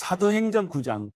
사도행전 9장.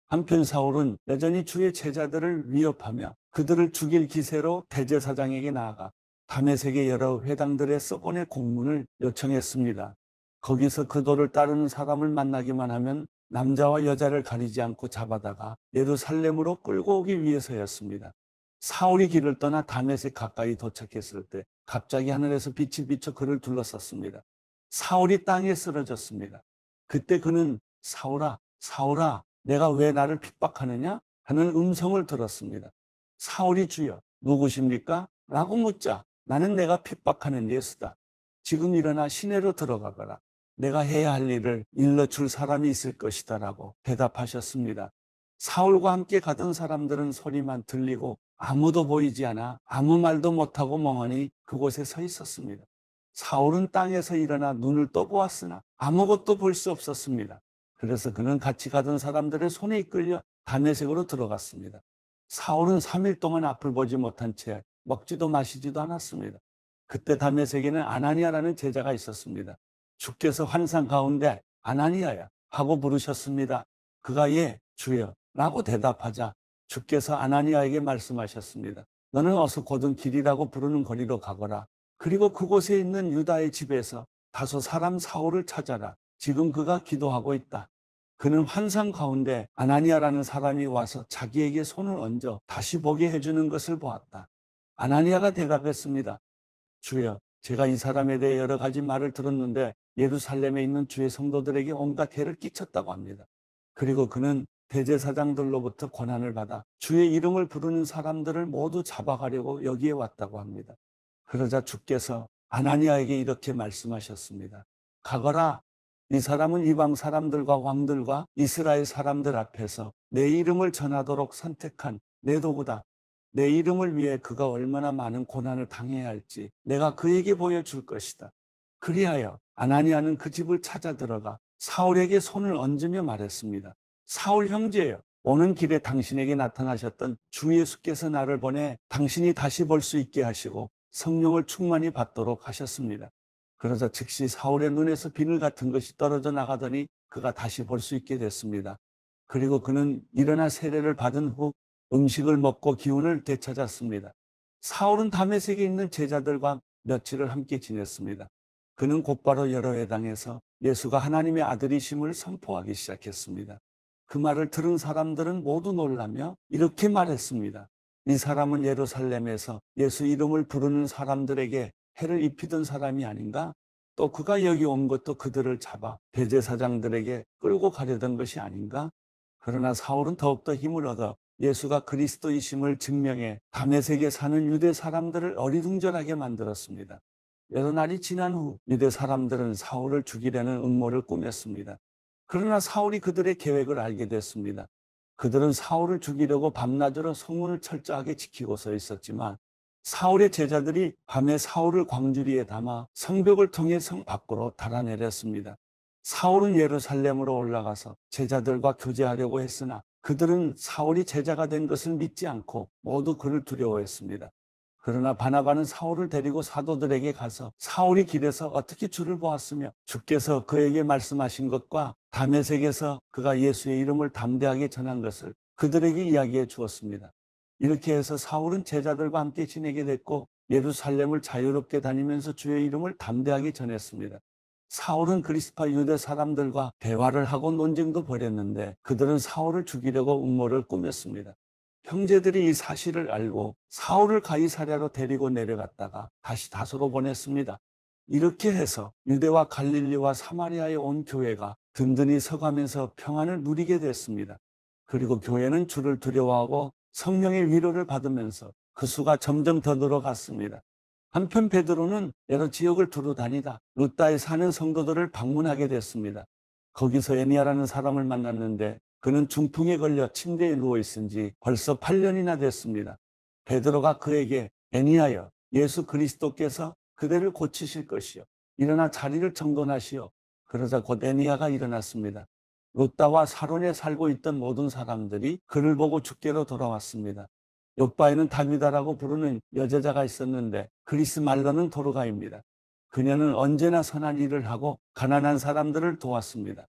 한편 사울은 여전히 주의 제자들을 위협하며 그들을 죽일 기세로 대제사장에게 나아가 다메섹의 여러 회당들에 써보낼 공문을 요청했습니다. 거기서 그도를 따르는 사람을 만나기만 하면 남자와 여자를 가리지 않고 잡아다가 예루살렘으로 끌고 오기 위해서였습니다. 사울이 길을 떠나 다메섹 가까이 도착했을 때 갑자기 하늘에서 빛이 비쳐 그를 둘러쌌습니다. 사울이 땅에 쓰러졌습니다. 그때 그는 사울아, 사울아, 내가 왜 나를 핍박하느냐? 하는 음성을 들었습니다. 사울이 주여, 누구십니까? 라고 묻자 나는 내가 핍박하는 예수다. 지금 일어나 시내로 들어가거라. 내가 해야 할 일을 일러줄 사람이 있을 것이다. 라고 대답하셨습니다. 사울과 함께 가던 사람들은 소리만 들리고 아무도 보이지 않아 아무 말도 못하고 멍하니 그곳에 서 있었습니다. 사울은 땅에서 일어나 눈을 떠보았으나 아무것도 볼 수 없었습니다. 그래서 그는 같이 가던 사람들의 손에 이끌려 다메섹으로 들어갔습니다. 사울은 3일 동안 앞을 보지 못한 채 먹지도 마시지도 않았습니다. 그때 다메섹에는 아나니아라는 제자가 있었습니다. 주께서 환상 가운데 아나니아야 하고 부르셨습니다. 그가 예, 주여 라고 대답하자 주께서 아나니아에게 말씀하셨습니다. 너는 어서 곧은 길이라고 부르는 거리로 가거라. 그리고 그곳에 있는 유다의 집에서 다소 사람 사울을 찾아라. 지금 그가 기도하고 있다. 그는 환상 가운데 아나니아라는 사람이 와서 자기에게 손을 얹어 다시 보게 해주는 것을 보았다. 아나니아가 대답했습니다. 주여, 제가 이 사람에 대해 여러 가지 말을 들었는데 예루살렘에 있는 주의 성도들에게 온갖 해를 끼쳤다고 합니다. 그리고 그는 대제사장들로부터 권한을 받아 주의 이름을 부르는 사람들을 모두 잡아가려고 여기에 왔다고 합니다. 그러자 주께서 아나니아에게 이렇게 말씀하셨습니다. 가거라. 이 사람은 이방 사람들과 왕들과 이스라엘 사람들 앞에서 내 이름을 전하도록 선택한 내 도구다. 내 이름을 위해 그가 얼마나 많은 고난을 당해야 할지 내가 그에게 보여줄 것이다. 그리하여 아나니아는 그 집을 찾아 들어가 사울에게 손을 얹으며 말했습니다. 사울 형제여, 오는 길에 당신에게 나타나셨던 주 예수께서 나를 보내 당신이 다시 볼 수 있게 하시고 성령을 충만히 받도록 하셨습니다. 그러자 즉시 사울의 눈에서 비늘 같은 것이 떨어져 나가더니 그가 다시 볼 수 있게 됐습니다. 그리고 그는 일어나 세례를 받은 후 음식을 먹고 기운을 되찾았습니다. 사울은 다메섹에 있는 제자들과 며칠을 함께 지냈습니다. 그는 곧바로 여러 회당에서 예수가 하나님의 아들이심을 선포하기 시작했습니다. 그 말을 들은 사람들은 모두 놀라며 이렇게 말했습니다. 이 사람은 예루살렘에서 예수 이름을 부르는 사람들에게 해를 입히던 사람이 아닌가? 또 그가 여기 온 것도 그들을 잡아 대제사장들에게 끌고 가려던 것이 아닌가? 그러나 사울은 더욱더 힘을 얻어 예수가 그리스도이심을 증명해 다메섹에 사는 유대 사람들을 어리둥절하게 만들었습니다. 여러 날이 지난 후 유대 사람들은 사울을 죽이려는 음모를 꾸몄습니다. 그러나 사울이 그들의 계획을 알게 됐습니다. 그들은 사울을 죽이려고 밤낮으로 성문을 철저하게 지키고 서 있었지만 사울의 제자들이 밤에 사울을 광주리에 담아 성벽을 통해 성 밖으로 달아내렸습니다. 사울은 예루살렘으로 올라가서 제자들과 교제하려고 했으나 그들은 사울이 제자가 된 것을 믿지 않고 모두 그를 두려워했습니다. 그러나 바나바는 사울을 데리고 사도들에게 가서 사울이 길에서 어떻게 주를 보았으며 주께서 그에게 말씀하신 것과 다메섹에서 그가 예수의 이름을 담대하게 전한 것을 그들에게 이야기해 주었습니다. 이렇게 해서 사울은 제자들과 함께 지내게 됐고 예루살렘을 자유롭게 다니면서 주의 이름을 담대하게 전했습니다. 사울은 그리스파 유대 사람들과 대화를 하고 논쟁도 벌였는데 그들은 사울을 죽이려고 음모를 꾸몄습니다. 형제들이 이 사실을 알고 사울을 가이사랴로 데리고 내려갔다가 다시 다소로 보냈습니다. 이렇게 해서 유대와 갈릴리와 사마리아에 온 교회가 든든히 서가면서 평안을 누리게 됐습니다. 그리고 교회는 주를 두려워하고 성령의 위로를 받으면서 그 수가 점점 더 늘어갔습니다. 한편 베드로는 여러 지역을 두루 다니다 루다에 사는 성도들을 방문하게 됐습니다. 거기서 에니아라는 사람을 만났는데 그는 중풍에 걸려 침대에 누워 있은 지 벌써 8년이나 됐습니다. 베드로가 그에게 에니아여, 예수 그리스도께서 그대를 고치실 것이요 일어나 자리를 정돈하시오. 그러자 곧 에니아가 일어났습니다. 루다와 사론에 살고 있던 모든 사람들이 그를 보고 주께로 돌아왔습니다. 요바에는 다비다라고 부르는 여제자가 있었는데 그리스 말로는 도르가입니다. 그녀는 언제나 선한 일을 하고 가난한 사람들을 도왔습니다.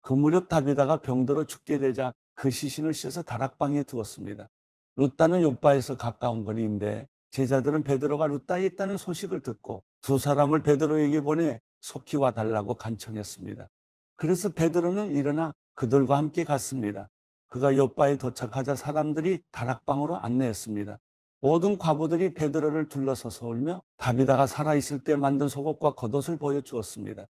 그 무렵 다비다가 병들어 죽게 되자 그 시신을 씻어 다락방에 두었습니다. 루따는 욥바에서 가까운 거리인데 제자들은 베드로가 루따에 있다는 소식을 듣고 두 사람을 베드로에게 보내 속히 와달라고 간청했습니다. 그래서 베드로는 일어나 그들과 함께 갔습니다. 그가 욥바에 도착하자 사람들이 다락방으로 안내했습니다. 모든 과부들이 베드로를 둘러서서 울며 다비다가 살아있을 때 만든 속옷과 겉옷을 보여주었습니다.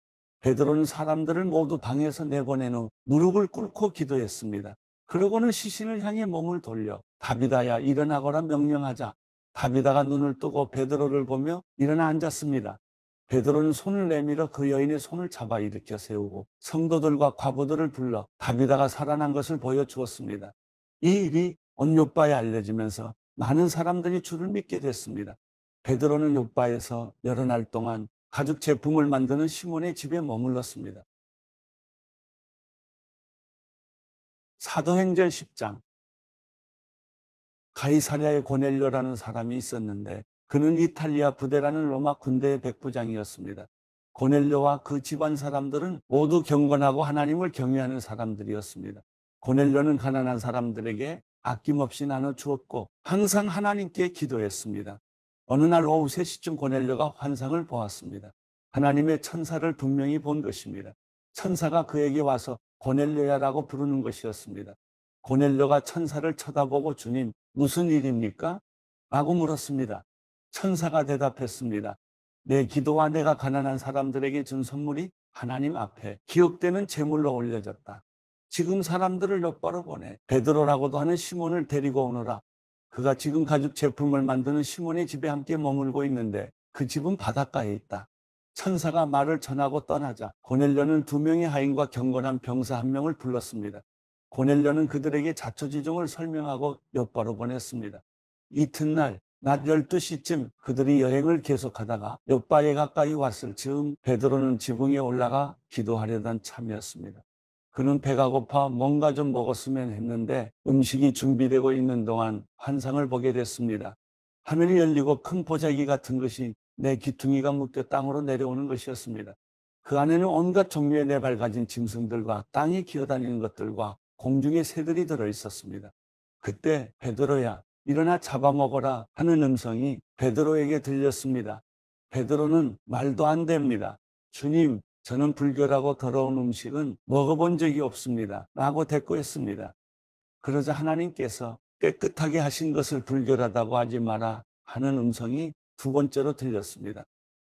베드로는 사람들을 모두 방에서 내보낸 후 무릎을 꿇고 기도했습니다. 그러고는 시신을 향해 몸을 돌려 다비다야 일어나거라 명령하자 다비다가 눈을 뜨고 베드로를 보며 일어나 앉았습니다. 베드로는 손을 내밀어 그 여인의 손을 잡아 일으켜 세우고 성도들과 과부들을 불러 다비다가 살아난 것을 보여주었습니다. 이 일이 온 욥바에 알려지면서 많은 사람들이 주를 믿게 됐습니다. 베드로는 욥바에서 여러 날 동안 가죽 제품을 만드는 시몬의 집에 머물렀습니다. 사도행전 10장. 가이사랴에 고넬료라는 사람이 있었는데 그는 이탈리아 부대라는 로마 군대의 백부장이었습니다. 고넬료와 그 집안 사람들은 모두 경건하고 하나님을 경외하는 사람들이었습니다. 고넬료는 가난한 사람들에게 아낌없이 나눠 주었고 항상 하나님께 기도했습니다. 어느 날 오후 3시쯤 고넬료가 환상을 보았습니다. 하나님의 천사를 분명히 본 것입니다. 천사가 그에게 와서 고넬료야라고 부르는 것이었습니다. 고넬료가 천사를 쳐다보고 주님, 무슨 일입니까? 라고 물었습니다. 천사가 대답했습니다. 내 기도와 내가 가난한 사람들에게 준 선물이 하나님 앞에 기억되는 제물로 올려졌다. 지금 사람들을 엿바로 보내 베드로라고도 하는 시몬을 데리고 오너라. 그가 지금 가죽 제품을 만드는 시몬의 집에 함께 머물고 있는데 그 집은 바닷가에 있다. 천사가 말을 전하고 떠나자 고넬료는 2명의 하인과 경건한 병사 1명을 불렀습니다. 고넬료는 그들에게 자초지종을 설명하고 엿바로 보냈습니다. 이튿날 낮 12시쯤 그들이 여행을 계속하다가 욥바에 가까이 왔을 즈음 베드로는 지붕에 올라가 기도하려던 참이었습니다. 그는 배가 고파 뭔가 좀 먹었으면 했는데 음식이 준비되고 있는 동안 환상을 보게 됐습니다. 하늘이 열리고 큰 보자기 같은 것이 내 귀퉁이가 묶여 땅으로 내려오는 것이었습니다. 그 안에는 온갖 종류의 네 발 가진 짐승들과 땅에 기어다니는 것들과 공중의 새들이 들어 있었습니다. 그때 베드로야 일어나 잡아먹어라 하는 음성이 베드로에게 들렸습니다. 베드로는 말도 안 됩니다. 주님, 저는 불결하고 더러운 음식은 먹어본 적이 없습니다. 라고 대꾸했습니다. 그러자 하나님께서 깨끗하게 하신 것을 불결하다고 하지 마라 하는 음성이 2번째로 들렸습니다.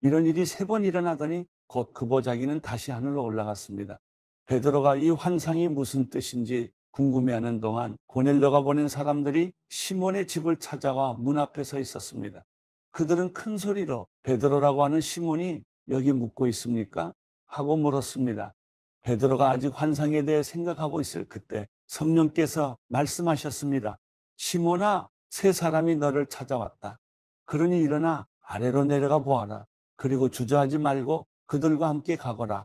이런 일이 3번 일어나더니 곧 그 보자기는 다시 하늘로 올라갔습니다. 베드로가 이 환상이 무슨 뜻인지 궁금해하는 동안 고넬료가 보낸 사람들이 시몬의 집을 찾아와 문 앞에 서 있었습니다. 그들은 큰 소리로 베드로라고 하는 시몬이 여기 묵고 있습니까? 하고 물었습니다. 베드로가 아직 환상에 대해 생각하고 있을 그때 성령께서 말씀하셨습니다. 시몬아, 3사람이 너를 찾아왔다. 그러니 일어나 아래로 내려가 보아라. 그리고 주저하지 말고 그들과 함께 가거라.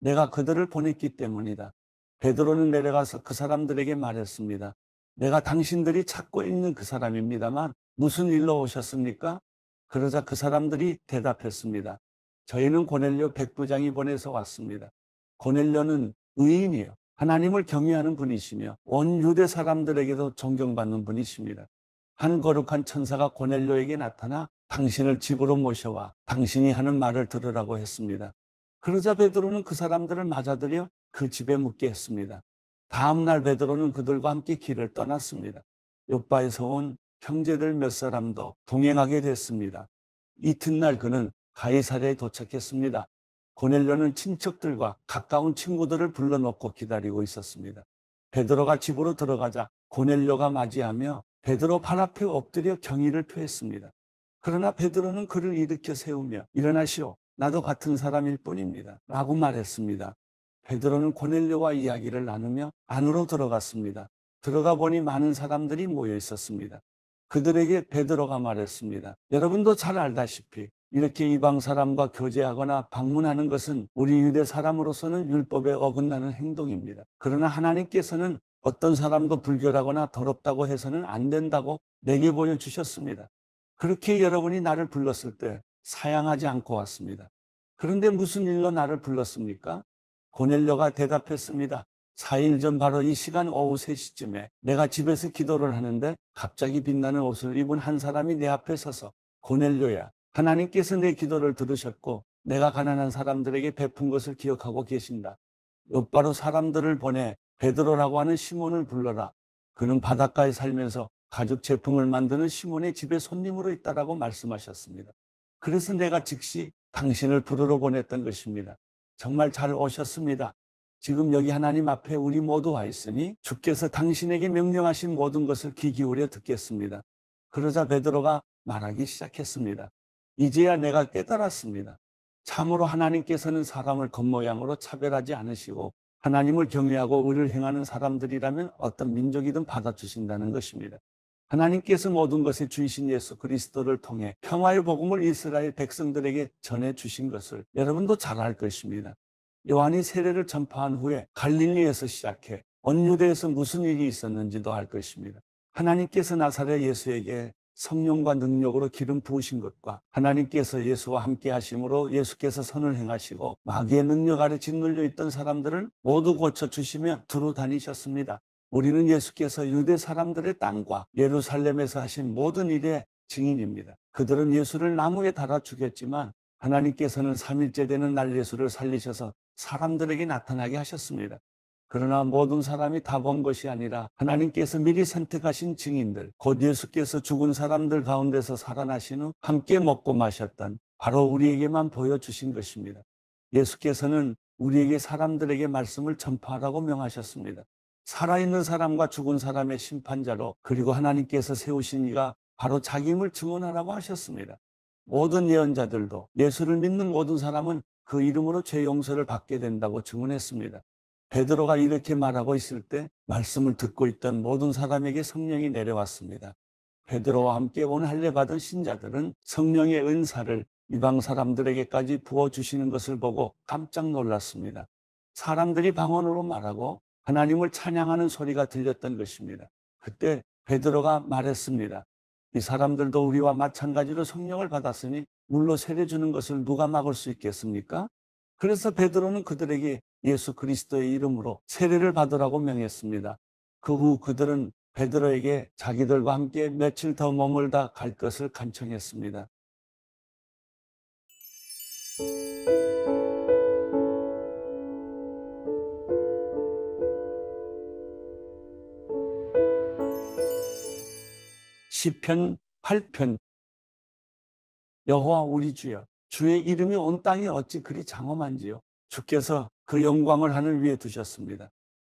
내가 그들을 보냈기 때문이다. 베드로는 내려가서 그 사람들에게 말했습니다. 내가 당신들이 찾고 있는 그 사람입니다만 무슨 일로 오셨습니까? 그러자 그 사람들이 대답했습니다. 저희는 고넬료 백부장이 보내서 왔습니다. 고넬료는 의인이요. 하나님을 경외하는 분이시며 온 유대 사람들에게도 존경받는 분이십니다. 한 거룩한 천사가 고넬료에게 나타나 당신을 집으로 모셔와 당신이 하는 말을 들으라고 했습니다. 그러자 베드로는 그 사람들을 맞아들여 그 집에 묵게 했습니다. 다음 날 베드로는 그들과 함께 길을 떠났습니다. 욥바에서 온 형제들 몇 사람도 동행하게 됐습니다. 이튿날 그는 가이사랴에 도착했습니다. 고넬료는 친척들과 가까운 친구들을 불러놓고 기다리고 있었습니다. 베드로가 집으로 들어가자 고넬료가 맞이하며 베드로 발 앞에 엎드려 경의를 표했습니다. 그러나 베드로는 그를 일으켜 세우며 일어나시오. 나도 같은 사람일 뿐입니다. 라고 말했습니다. 베드로는 고넬료와 이야기를 나누며 안으로 들어갔습니다. 들어가 보니 많은 사람들이 모여 있었습니다. 그들에게 베드로가 말했습니다. 여러분도 잘 알다시피 이렇게 이방 사람과 교제하거나 방문하는 것은 우리 유대 사람으로서는 율법에 어긋나는 행동입니다. 그러나 하나님께서는 어떤 사람도 불결하거나 더럽다고 해서는 안 된다고 내게 보여주셨습니다. 그렇게 여러분이 나를 불렀을 때 사양하지 않고 왔습니다. 그런데 무슨 일로 나를 불렀습니까? 고넬료가 대답했습니다. 4일 전 바로 이 시간 오후 3시쯤에 내가 집에서 기도를 하는데 갑자기 빛나는 옷을 입은 한 사람이 내 앞에 서서 고넬료야, 하나님께서 내 기도를 들으셨고 내가 가난한 사람들에게 베푼 것을 기억하고 계신다. 곧바로 사람들을 보내 베드로라고 하는 시몬을 불러라. 그는 바닷가에 살면서 가죽 제품을 만드는 시몬의 집에 손님으로 있다라고 말씀하셨습니다. 그래서 내가 즉시 당신을 부르러 보냈던 것입니다. 정말 잘 오셨습니다. 지금 여기 하나님 앞에 우리 모두 와 있으니 주께서 당신에게 명령하신 모든 것을 귀 기울여 듣겠습니다. 그러자 베드로가 말하기 시작했습니다. 이제야 내가 깨달았습니다. 참으로 하나님께서는 사람을 겉모양으로 차별하지 않으시고 하나님을 경외하고 의를 행하는 사람들이라면 어떤 민족이든 받아주신다는 것입니다. 하나님께서 모든 것의 주이신 예수 그리스도를 통해 평화의 복음을 이스라엘 백성들에게 전해주신 것을 여러분도 잘 알 것입니다. 요한이 세례를 전파한 후에 갈릴리에서 시작해 온 유대에서 무슨 일이 있었는지도 알 것입니다. 하나님께서 나사렛 예수에게 성령과 능력으로 기름 부으신 것과 하나님께서 예수와 함께 하심으로 예수께서 선을 행하시고 마귀의 능력 아래 짓눌려 있던 사람들을 모두 고쳐주시며 두루 다니셨습니다. 우리는 예수께서 유대 사람들의 땅과 예루살렘에서 하신 모든 일의 증인입니다. 그들은 예수를 나무에 달아 죽였지만 하나님께서는 3일째 되는 날 예수를 살리셔서 사람들에게 나타나게 하셨습니다. 그러나 모든 사람이 다 본 것이 아니라 하나님께서 미리 선택하신 증인들, 곧 예수께서 죽은 사람들 가운데서 살아나신 후 함께 먹고 마셨던 바로 우리에게만 보여주신 것입니다. 예수께서는 우리에게 사람들에게 말씀을 전파하라고 명하셨습니다. 살아있는 사람과 죽은 사람의 심판자로, 그리고 하나님께서 세우신 이가 바로 자기임을 증언하라고 하셨습니다. 모든 예언자들도 예수를 믿는 모든 사람은 그 이름으로 죄 용서를 받게 된다고 증언했습니다. 베드로가 이렇게 말하고 있을 때 말씀을 듣고 있던 모든 사람에게 성령이 내려왔습니다. 베드로와 함께 온 할례 받은 신자들은 성령의 은사를 이방 사람들에게까지 부어주시는 것을 보고 깜짝 놀랐습니다. 사람들이 방언으로 말하고 하나님을 찬양하는 소리가 들렸던 것입니다. 그때 베드로가 말했습니다. 이 사람들도 우리와 마찬가지로 성령을 받았으니 물로 세례 주는 것을 누가 막을 수 있겠습니까? 그래서 베드로는 그들에게 예수 그리스도의 이름으로 세례를 받으라고 명했습니다. 그 후 그들은 베드로에게 자기들과 함께 며칠 더 머물다 갈 것을 간청했습니다. 시편 8편. 여호와 우리 주여, 주의 이름이 온 땅에 어찌 그리 장엄한지요. 주께서 그 영광을 하늘 위에 두셨습니다.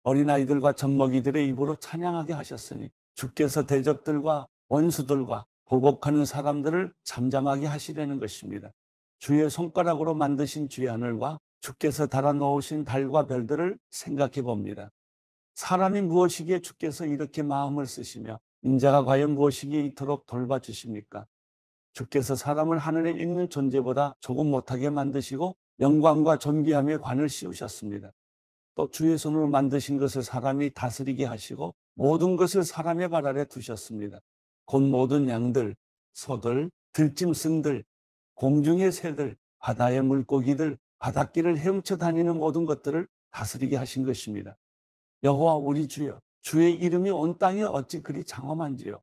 어린아이들과 젖먹이들의 입으로 찬양하게 하셨으니 주께서 대적들과 원수들과 보복하는 사람들을 잠잠하게 하시려는 것입니다. 주의 손가락으로 만드신 주의 하늘과 주께서 달아 놓으신 달과 별들을 생각해 봅니다. 사람이 무엇이기에 주께서 이렇게 마음을 쓰시며 인자가 과연 무엇이기에 이토록 돌봐주십니까? 주께서 사람을 하늘에 있는 존재보다 조금 못하게 만드시고 영광과 존귀함에 관을 씌우셨습니다. 또 주의 손으로 만드신 것을 사람이 다스리게 하시고 모든 것을 사람의 발 아래 두셨습니다. 곧 모든 양들, 소들, 들짐승들, 공중의 새들, 바다의 물고기들, 바닷길을 헤엄쳐 다니는 모든 것들을 다스리게 하신 것입니다. 여호와 우리 주여, 주의 이름이 온 땅에 어찌 그리 장엄한지요.